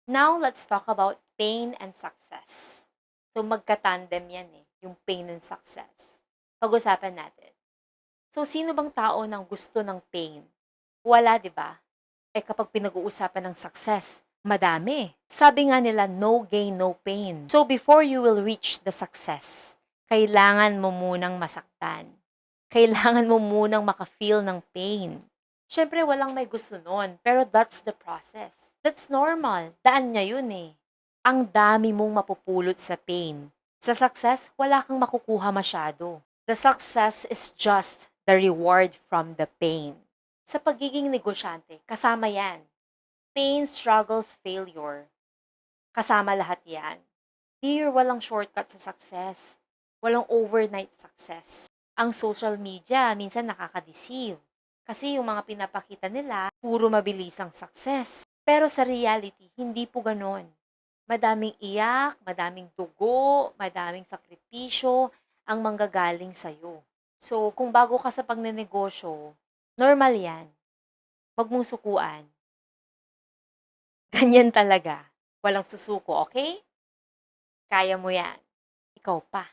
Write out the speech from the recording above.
Now, let's talk about pain and success. So, magka-tandem yan yung pain and success. Pag-usapan natin. So, sino bang tao nang gusto ng pain? Wala, di ba? Kapag pinag-uusapan ng success, madami. Sabi nga nila, no gain, no pain. So, before you will reach the success, kailangan mo munang masaktan. Kailangan mo munang maka-feel ng pain. Siyempre, walang may gusto nun, pero that's the process. That's normal. Daan niya yun Ang dami mong mapupulot sa pain. Sa success, wala kang makukuha masyado. The success is just the reward from the pain. Sa pagiging negosyante, kasama yan. Pain, struggles, failure. Kasama lahat yan. Dear, walang shortcut sa success. Walang overnight success. Ang social media, minsan nakaka-deceive. Kasi yung mga pinapakita nila, puro mabilisang success. Pero sa reality, hindi po ganon. Madaming iyak, madaming dugo, madaming sakripisyo ang manggagaling sa'yo. So, kung bago ka sa pagnenegosyo, normal yan. Huwag mong sukuan. Ganyan talaga. Walang susuko, okay? Kaya mo yan. Ikaw pa.